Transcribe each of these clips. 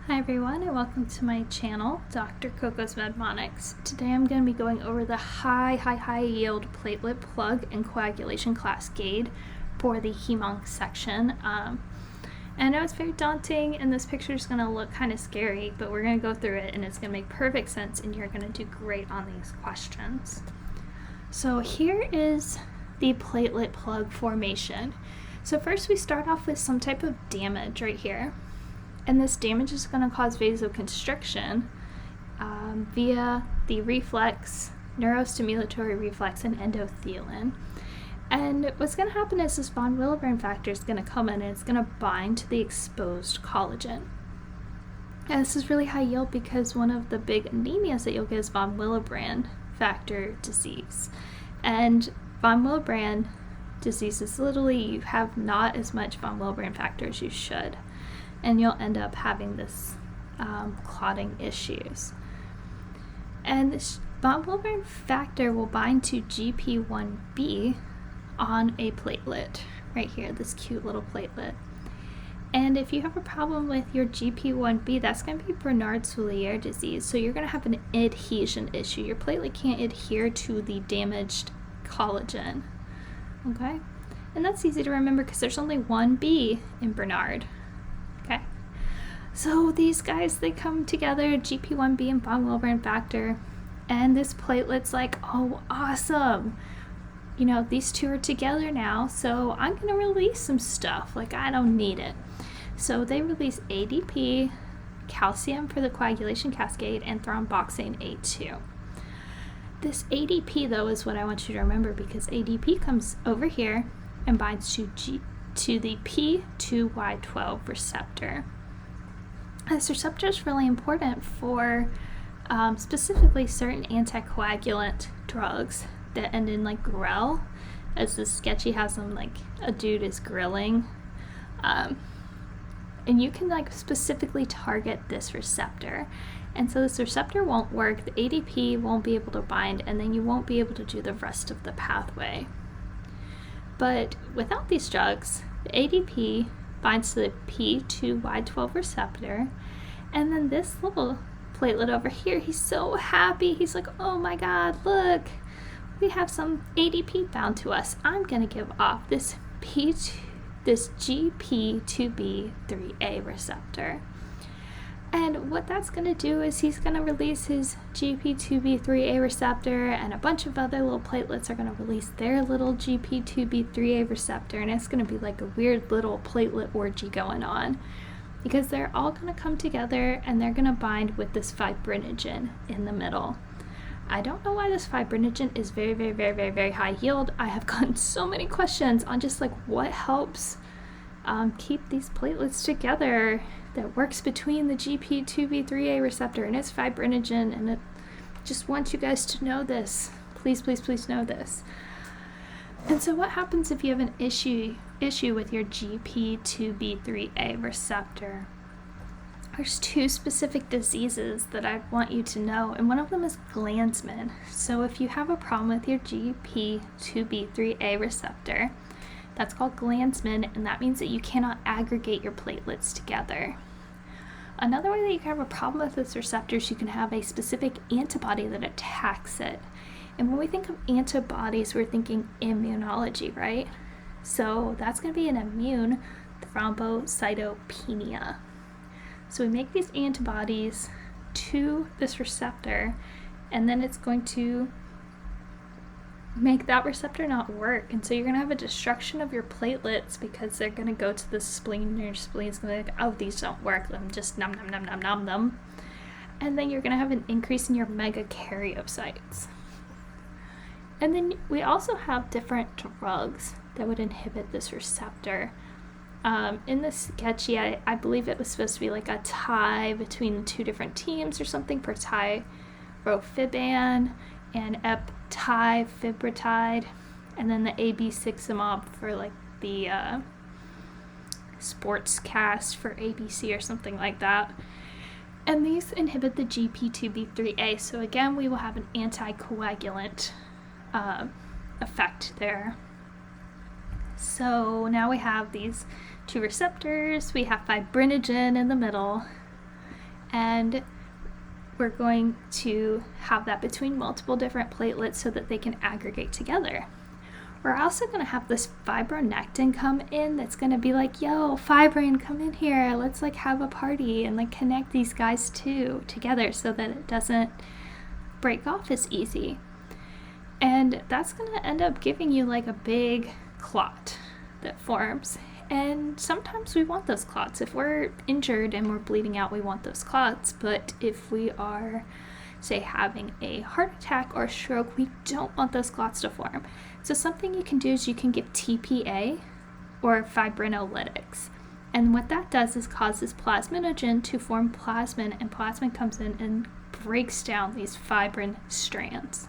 Hi everyone and welcome to my channel, Dr. Coco's Medmonics. Today I'm going to be going over the high yield platelet plug and coagulation cascade for the hemonc section. And I know it's very daunting and this picture is going to look kind of scary, but we're going to go through it and it's going to make perfect sense and you're going to do great on these questions. So here is the platelet plug formation. So first we start off with some type of damage right here. And this damage is going to cause vasoconstriction via the reflex, neurostimulatory reflex, and endothelin. And what's going to happen is this von Willebrand factor is going to come in and it's going to bind to the exposed collagen. And this is really high yield because one of the big anemias that you'll get is von Willebrand factor disease. And von Willebrand disease is literally you have not as much von Willebrand factor as you should. And you'll end up having this clotting issues. And this von Willebrand factor will bind to GP1B on a platelet, right here, this cute little platelet. And if you have a problem with your GP1B, that's going to be Bernard-Soulier disease. So you're going to have an adhesion issue. Your platelet can't adhere to the damaged collagen, okay? And that's easy to remember because there's only one B in Bernard. Okay, so these guys, they come together, GP1B and von Willebrand factor, and this platelet's like, oh, awesome. You know, these two are together now, so I'm going to release some stuff. Like, I don't need it. So they release ADP, calcium for the coagulation cascade, and thromboxane A2. This ADP, though, is what I want you to remember because ADP comes over here and binds to the P2Y12 receptor. This receptor is really important for specifically certain anticoagulant drugs that end in like grel, as this sketchy has them like a dude is grilling. And you can like specifically target this receptor. And so this receptor won't work, the ADP won't be able to bind, and then you won't be able to do the rest of the pathway. But without these drugs, the ADP binds to the P2Y12 receptor, and then this little platelet over here, he's so happy. He's like, oh my God, look, we have some ADP bound to us. I'm going to give off this GP2B3A receptor. And what that's going to do is he's going to release his GP2B3A receptor, and a bunch of other little platelets are going to release their little GP2B3A receptor, and it's going to be like a weird little platelet orgy going on because they're all going to come together and they're going to bind with this fibrinogen in the middle. I don't know why this fibrinogen is very high yield. I have gotten so many questions on just like what helps keep these platelets together that works between the GP2B3A receptor and its fibrinogen, and it just wants you guys to know this. Please know this. And so what happens if you have an issue with your GP2B3A receptor? There's two specific diseases that I want you to know, and one of them is Glanzmann. So if you have a problem with your GP2B3A receptor, that's called Glanzmann, and that means that you cannot aggregate your platelets together. Another way that you can have a problem with this receptor is you can have a specific antibody that attacks it. And when we think of antibodies, we're thinking immunology, right? So that's going to be an immune thrombocytopenia. So we make these antibodies to this receptor, and then it's going to make that receptor not work, and so you're going to have a destruction of your platelets because they're going to go to the spleen, and your spleen's going to be like, oh, these don't work, let them just nom, and then you're going to have an increase in your megakaryocytes. And then we also have different drugs that would inhibit this receptor. In the sketchy, I believe it was supposed to be like a tie between the two different teams or something for tirofiban and eptifibritide, and then the AB6 for like the sports cast for ABC or something like that. And these inhibit the GP2B3A, so again we will have an anticoagulant effect there. So now we have these two receptors, we have fibrinogen in the middle, and we're going to have that between multiple different platelets so that they can aggregate together. We're also going to have this fibronectin come in that's going to be like, yo, fibrin, come in here, let's like have a party and like connect these guys together so that it doesn't break off as easy. And that's going to end up giving you like a big clot that forms. And sometimes we want those clots. If we're injured and we're bleeding out, we want those clots. But if we are, say, having a heart attack or a stroke, we don't want those clots to form. So something you can do is you can give TPA or fibrinolytics. And what that does is causes plasminogen to form plasmin, and plasmin comes in and breaks down these fibrin strands.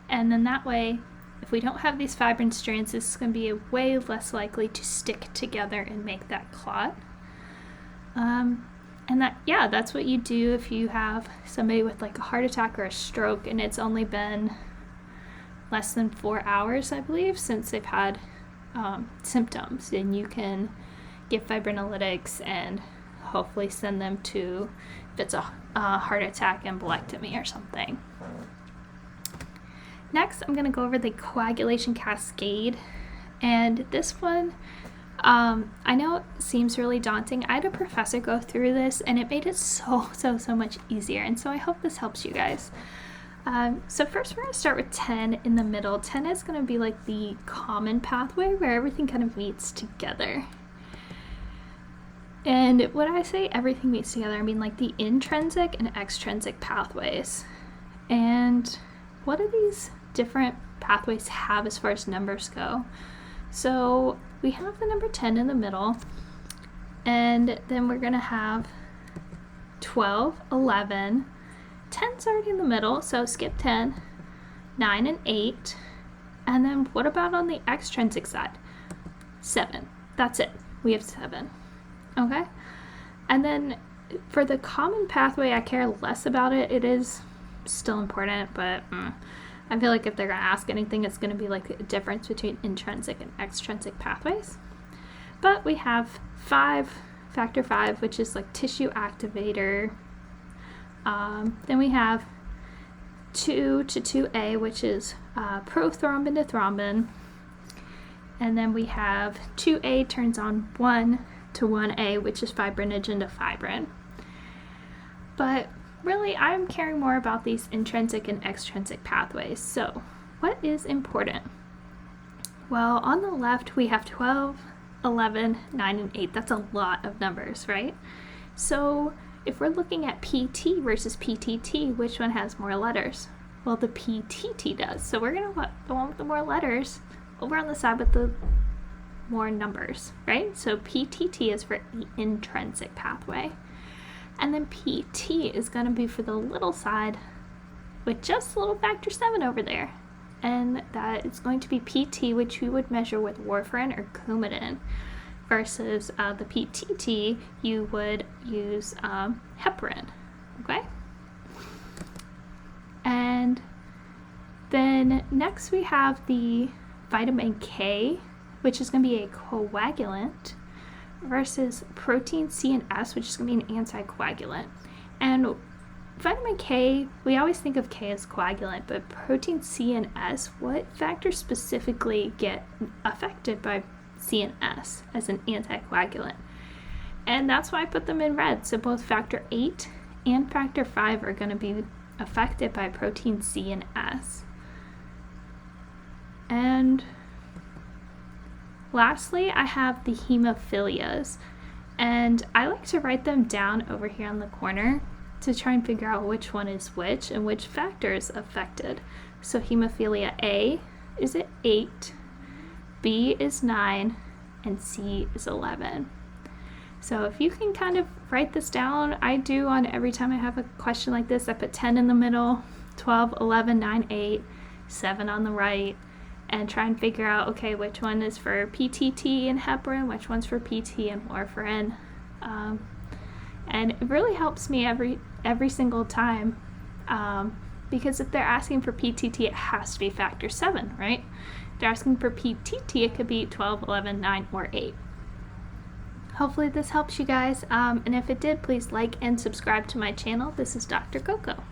And then that way, if we don't have these fibrin strands, this is going to be way less likely to stick together and make that clot. And that's what you do if you have somebody with like a heart attack or a stroke and it's only been less than 4 hours, I believe, since they've had symptoms. Then you can give fibrinolytics and hopefully send them to, if it's a heart attack, embolectomy or something. Next, I'm going to go over the coagulation cascade, and this one, I know it seems really daunting. I had a professor go through this, and it made it so much easier, and so I hope this helps you guys. So first we're going to start with 10 in the middle. 10 is going to be like the common pathway where everything kind of meets together. And when I say everything meets together, I mean like the intrinsic and extrinsic pathways. And what do these different pathways have as far as numbers go? So we have the number 10 in the middle, and then we're going to have 12, 11, 10's already in the middle, so skip 10, 9 and 8, and then what about on the extrinsic side? 7. That's it. We have 7. Okay? And then for the common pathway, I care less about it. It is still important, but I feel like if they're going to ask anything, it's going to be like a difference between intrinsic and extrinsic pathways. But we have factor 5, which is like tissue activator. Then we have 2 to 2A, which is prothrombin to thrombin. And then we have 2A turns on 1 to 1A, which is fibrinogen to fibrin. But really, I'm caring more about these intrinsic and extrinsic pathways. So, what is important? Well, on the left, we have 12, 11, 9, and 8. That's a lot of numbers, right? So, if we're looking at PT versus PTT, which one has more letters? Well, the PTT does. So, we're going to put the one with the more letters over on the side with the more numbers, right? So, PTT is for the intrinsic pathway. And then PT is going to be for the little side with just a little factor 7 over there. And that is going to be PT, which we would measure with warfarin or Coumadin, versus the PTT, you would use heparin, okay? And then next we have the vitamin K, which is going to be a coagulant, versus protein C and S, which is going to be an anticoagulant. And vitamin K, we always think of K as coagulant, but protein C and S, what factors specifically get affected by C and S as an anticoagulant? And that's why I put them in red. So both factor 8 and factor 5 are going to be affected by protein C and S. And lastly, I have the hemophilias, and I like to write them down over here on the corner to try and figure out which one is which and which factor is affected. So hemophilia A is at 8, B is 9, and C is 11. So if you can kind of write this down, I do on every time I have a question like this, I put 10 in the middle, 12, 11, 9, 8, 7 on the right, and try and figure out, okay, which one is for PTT and heparin, which one's for PT and warfarin. And it really helps me every single time, because if they're asking for PTT, it has to be factor 7, right? If they're asking for PTT, it could be 12, 11, 9, or 8. Hopefully this helps you guys, and if it did, please like and subscribe to my channel. This is Dr. Coco.